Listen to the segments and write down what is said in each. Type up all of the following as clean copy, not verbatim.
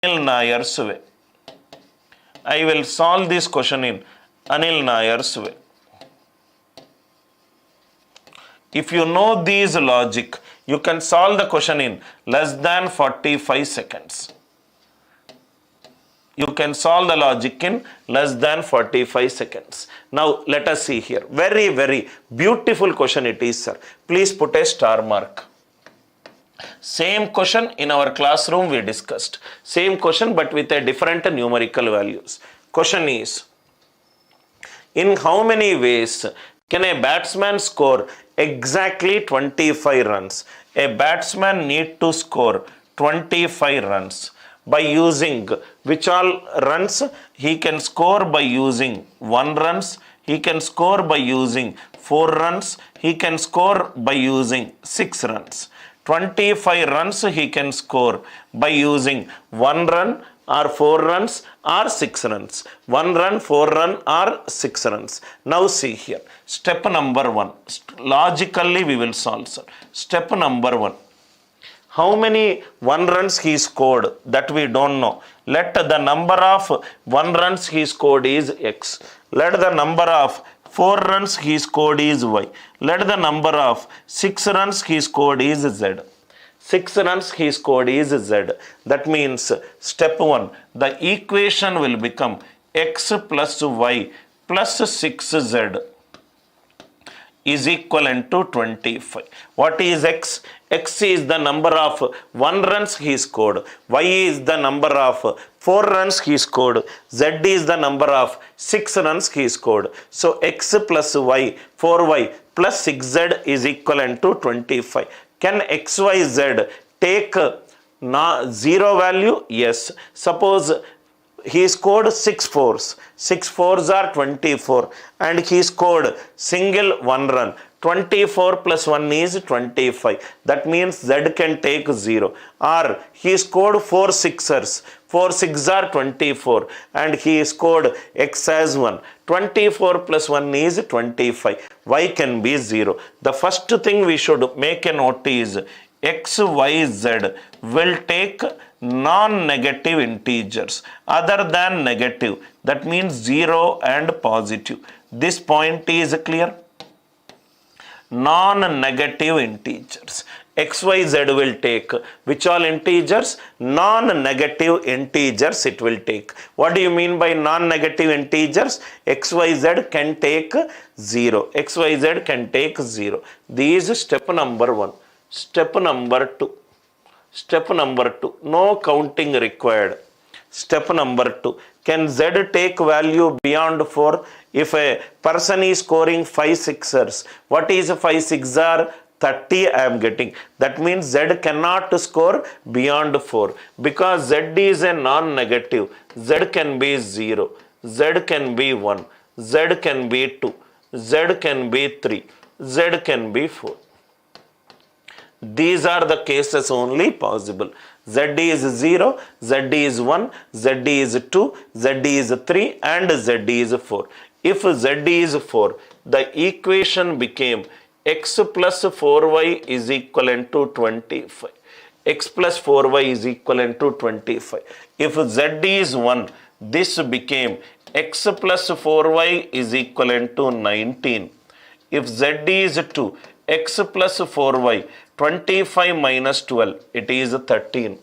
Anil Nair's way. I will solve this question in Anil Nair's way. If you know these logic, you can solve the question in less than 45 seconds. You can solve the logic in less than 45 seconds. Now let us see here. Very, very beautiful question it is, sir. Please put a star mark. Same question in our classroom we discussed. Same question but with a different numerical values. Question is, in how many ways can a batsman score exactly 25 runs? A batsman need to score 25 runs by using which all runs? He can score by using 1 runs, he can score by using 4 runs, he can score by using 6 runs. 25 runs he can score by using 1 run or 4 runs or 6 runs. 1 run, 4 run or 6 runs. Now see here. Step number 1. Logically we will solve, sir. Step number 1. How many 1 runs he scored? That we don't know. Let the number of 1 runs he scored is X. Let the number of 4 runs he scored is Y. Let the number of 6 runs he scored is Z. 6 runs he scored is Z. That means step 1, the equation will become X plus Y plus 6Z is equivalent to 25. What is X? X is the number of 1 runs he scored. Y is the number of 4 runs he scored. Z is the number of 6 runs he scored. So X plus Y, 4Y plus 6Z is equivalent to 25. Can XYZ take 0 value? Yes. Suppose he scored 6 fours. 6 fours are 24 and he scored single 1 run. 24 plus 1 is 25. That means Z can take 0. Or he scored 4 sixers. 4 6 are 24 and he scored X as 1. 24 plus 1 is 25. Y can be 0. The first thing we should make a note is X, Y, Z will take non-negative integers other than negative. That means 0 and positive. This point is clear. Non-negative integers. X, Y, Z will take which all integers? Non-negative integers it will take. What do you mean by non-negative integers? X, Y, Z can take 0. X, Y, Z can take 0. This is step number 1. Step number 2. Step number 2. No counting required. Step number 2. Can Z take value beyond 4? If a person is scoring 5 sixers, what is 5 6 are 30 I am getting. That means Z cannot score beyond 4 because Z is a non-negative. Z can be 0, Z can be 1, Z can be 2, Z can be 3, Z can be 4. These are the cases only possible. Z is 0, Z is 1, Z is 2, Z is 3 and Z is 4. If Z is 4, the equation became X plus 4Y is equivalent to 25. X plus 4Y is equivalent to 25. If Z is 1, this became X plus 4Y is equivalent to 19. If Z is 2, X plus 4Y, 25 minus 12, it is 13.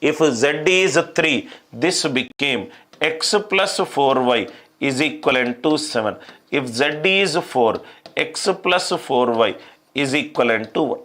If Z is 3, this became X plus 4Y is equivalent to 7. If Z is 4, X plus 4Y is equivalent to 1.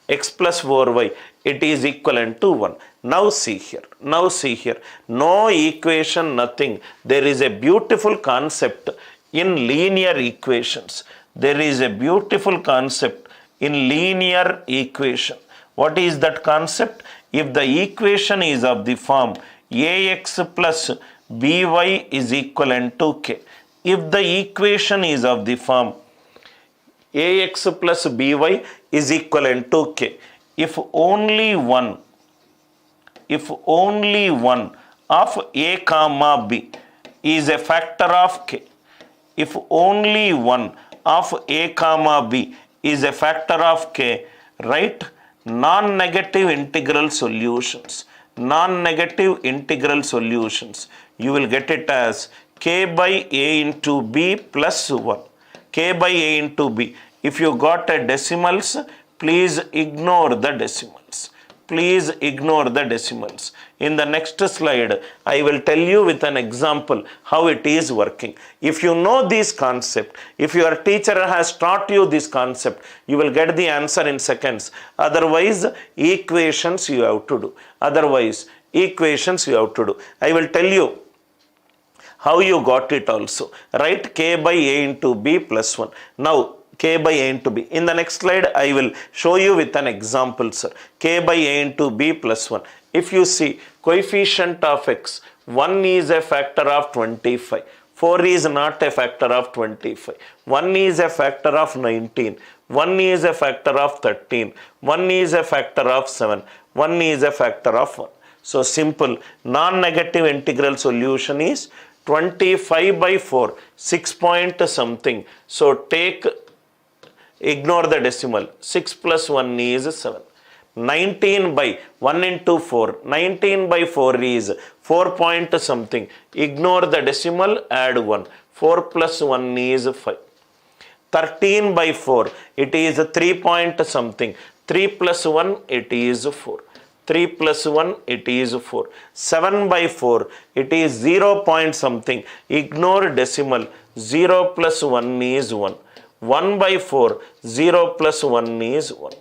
X plus 4Y, it is equivalent to 1. Now see here. Now see here. No equation, nothing. There is a beautiful concept in linear equations. There is a beautiful concept in linear equation. What is that concept? If the equation is of the form ax plus by is equivalent to k. If the equation is of the form ax plus by is equivalent to k. If only one of a comma b is a factor of k. If only one of a comma b is a factor of k, write non-negative integral solutions. non-negative integral solutions, you will get it as k by a into b plus 1. K by a into b. If you got a decimals, please ignore the decimals. Please ignore the decimals. In the next slide, I will tell you with an example how it is working. If you know this concept, if your teacher has taught you this concept, you will get the answer in seconds. Otherwise, equations you have to do. I will tell you how you got it also. Write k by a into b plus 1. Now, k by a into b. In the next slide, I will show you with an example, sir. K by a into b plus 1. If you see coefficient of x, 1 is a factor of 25. 4 is not a factor of 25. 1 is a factor of 19. 1 is a factor of 13. 1 is a factor of 7. 1 is a factor of 1. So simple non-negative integral solution is 25 by 4, 6 point something. So ignore the decimal. 6 plus 1 is 7. 19 by 1 into 4. 19 by 4 is 4 point something. Ignore the decimal, add 1. 4 plus 1 is 5. 13 by 4, it is 3 point something. 3 plus 1, it is 4. 3 plus 1, it is 4. 7 by 4, it is 0 point something. Ignore decimal. 0 plus 1 is 1. 1 by 4, 0 plus 1 is 1.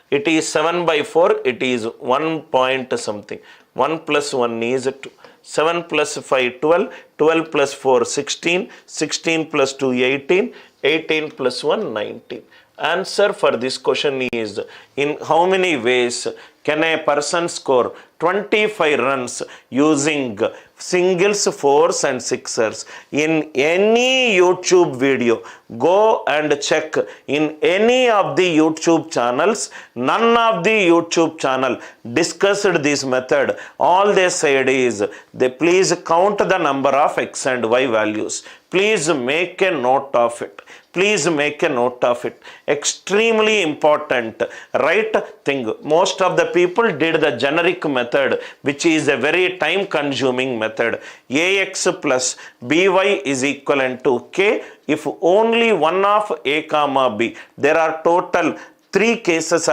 It is 7 by 4, it is 1 point something. 1 plus 1 is 2. 7 plus 5, 12. 12 plus 4, 16. 16 plus 2, 18. 18 plus 1, 19. Answer for this question is, in how many ways can a person score 25 runs using singles, fours and sixers? In any YouTube video, go and check in any of the YouTube channels. None of the YouTube channel discussed this method. All they said is, they please count the number of x and y values. Please make a note of it. Extremely important, right thing. Most of the people did the generic method, which is a very time consuming method. Ax plus by is equivalent to k if only one of a comma b. There are total 4 cases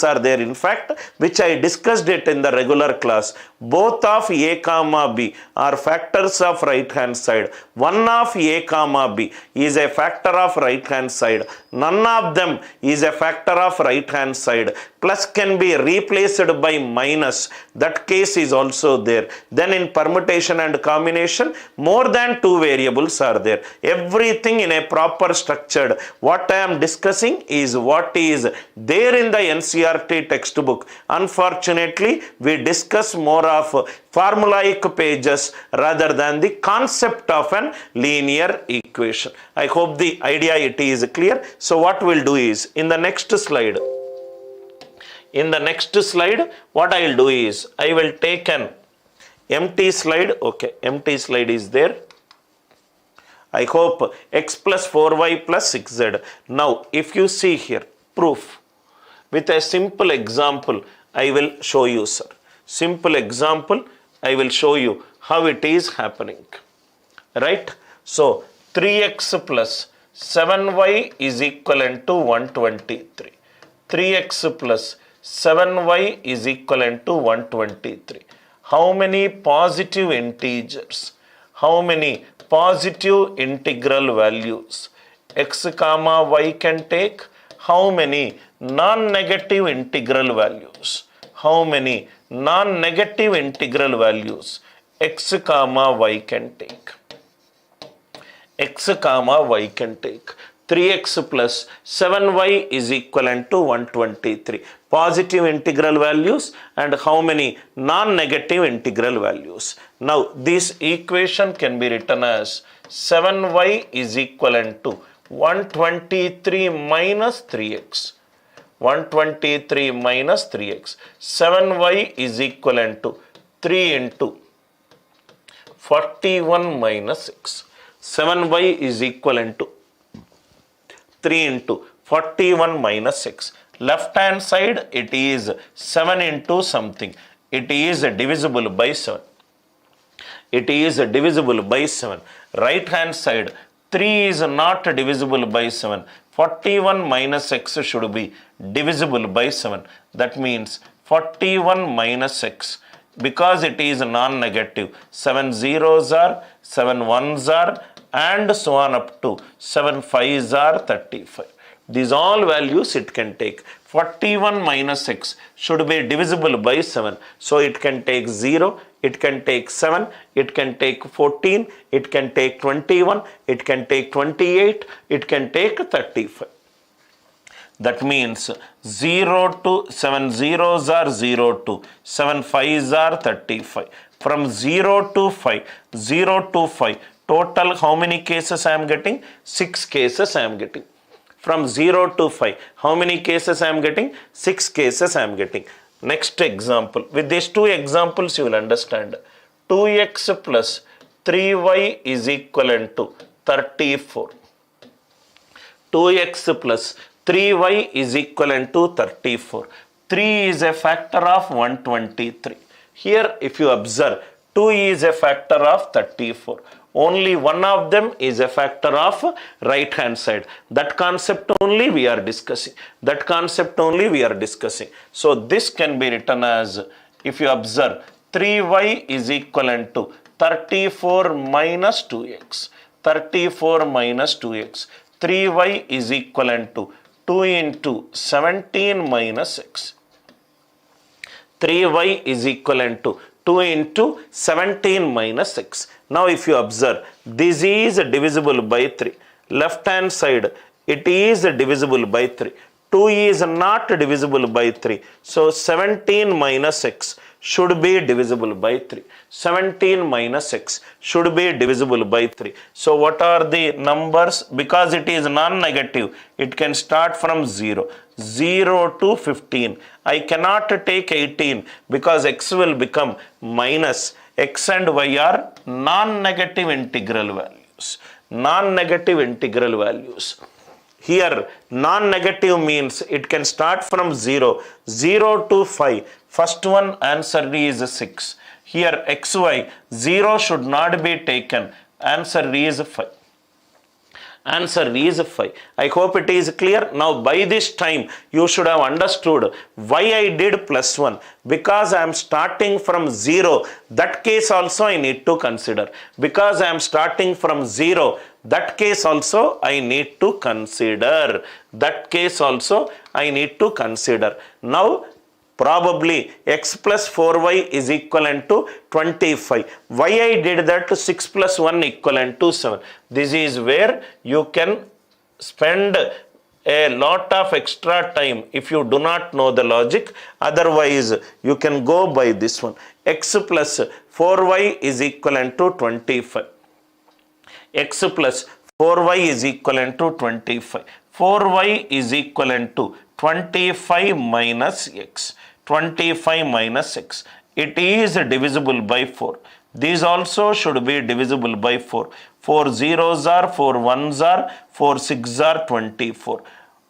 are there, in fact, which I discussed it in the regular class. Both of a comma b are factors of right hand side. One of a comma b is a factor of right hand side. None of them is a factor of right hand side. Plus can be replaced by minus. That case is also there. Then in permutation and combination, more than 2 variables are there. Everything in a proper structured. What I am discussing is what is there in the NCERT textbook. Unfortunately, we discuss more of formulaic pages rather than the concept of an linear equation. I hope the idea it is clear. So what we'll do is, in the next slide, what I will do is, I will take an empty slide. Okay, empty slide is there. I hope x plus 4y plus 6z. Now, if you see here, proof. With a simple example, I will show you, sir. Simple example, I will show you how it is happening. Right? So, 3x plus 7y is equivalent to 123. 3x plus 7y is equivalent to 123. How many positive integers? How many positive integral values x comma y can take? How many non-negative integral values? How many non-negative integral values x comma y can take? X comma y can take. 3x plus 7y is equivalent to 123. Positive integral values and how many non-negative integral values. Now, this equation can be written as 7y is equivalent to 123 minus 3x. 123 minus 3x. 7y is equivalent to 3 into 41 minus 6. 7y is equivalent to 3 into 41 minus 6. Left hand side, it is 7 into something. It is divisible by 7. It is divisible by 7. Right hand side, 3 is not divisible by 7. 41 minus x should be divisible by 7. That means 41 minus x, because it is non-negative, 7 zeros are, 7 ones are, and so on up to 7 fives are 35. These all values it can take. 41 minus x should be divisible by 7. So it can take 0, it can take 7, it can take 14, it can take 21, it can take 28, it can take 35. That means 0 to 7 zeros are 0 to 7 fives are 35. From 0 to 5, 0 to 5, total how many cases I am getting? 6 cases I am getting. From 0 to 5, how many cases I am getting? 6 cases I am getting. Next example. With these two examples, you will understand. 2x plus 3y is equivalent to 34. 2x plus 3y is equivalent to 34. 3 is a factor of 123. Here, if you observe, 2 is a factor of 34. Only one of them is a factor of right hand side. That concept only we are discussing. That concept only we are discussing. So this can be written as, if you observe, 3y is equivalent to 34 minus 2x. 34 minus 2x. 3y is equivalent to 2 into 17 minus x. 3y is equivalent to 2 into 17 minus x. Now if you observe, this is divisible by 3. Left hand side, it is divisible by 3. 2 is not divisible by 3. So 17 minus x should be divisible by 3. 17 minus x should be divisible by 3. So what are the numbers? Because it is non-negative, it can start from 0. 0 to 15. I cannot take 18 because x will become minus. X and y are non-negative integral values. Non-negative integral values. Here, non-negative means it can start from 0. 0 to 5. First one answer is 6. Here, xy, 0 should not be taken. Answer is 5. Answer is 5. I hope it is clear. Now by this time you should have understood why I did plus 1. Because I am starting from 0. That case also I need to consider. Because I am starting from 0. That case also I need to consider. That case also I need to consider. Now probably x plus 4y is equivalent to 25. Why I did that? 6 plus 1 equivalent to 7. This is where you can spend a lot of extra time if you do not know the logic. Otherwise, you can go by this one. X plus 4y is equivalent to 25. X plus 4y is equivalent to 25. 4y is equivalent to 25 minus x. 25 minus x. It is divisible by 4. These also should be divisible by 4. 4 zeros are, 4 ones are, 4 6 are 24.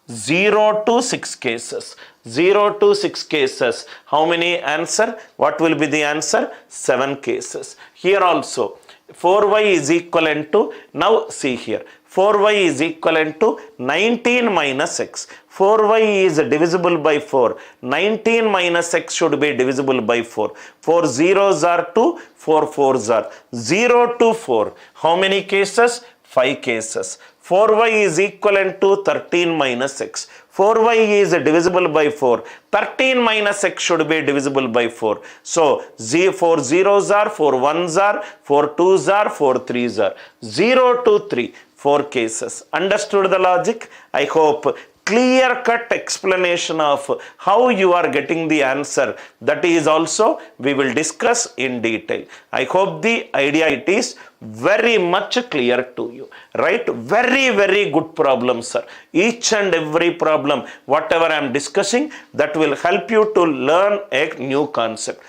0 to 6 cases. 0 to 6 cases. How many answer? What will be the answer? 7 cases. Here also 4y is equivalent to, now see here, 4y is equivalent to 19 minus x. 4y is divisible by 4. 19 minus x should be divisible by 4. 4 zeros are 2, 4 fours are. 0 to 4. How many cases? 5 cases. 4y is equivalent to 13 minus x. 4y is divisible by 4. 13 minus x should be divisible by 4. So, 4 zeros are, 4 ones are, 4 twos are, 4 threes are. 0 to 3, 4 cases. Understood the logic? I hope clear-cut explanation of how you are getting the answer. That is also we will discuss in detail. I hope the idea it is very much clear to you. Right? Very, very good problem, sir. Each and every problem, whatever I am discussing, that will help you to learn a new concept.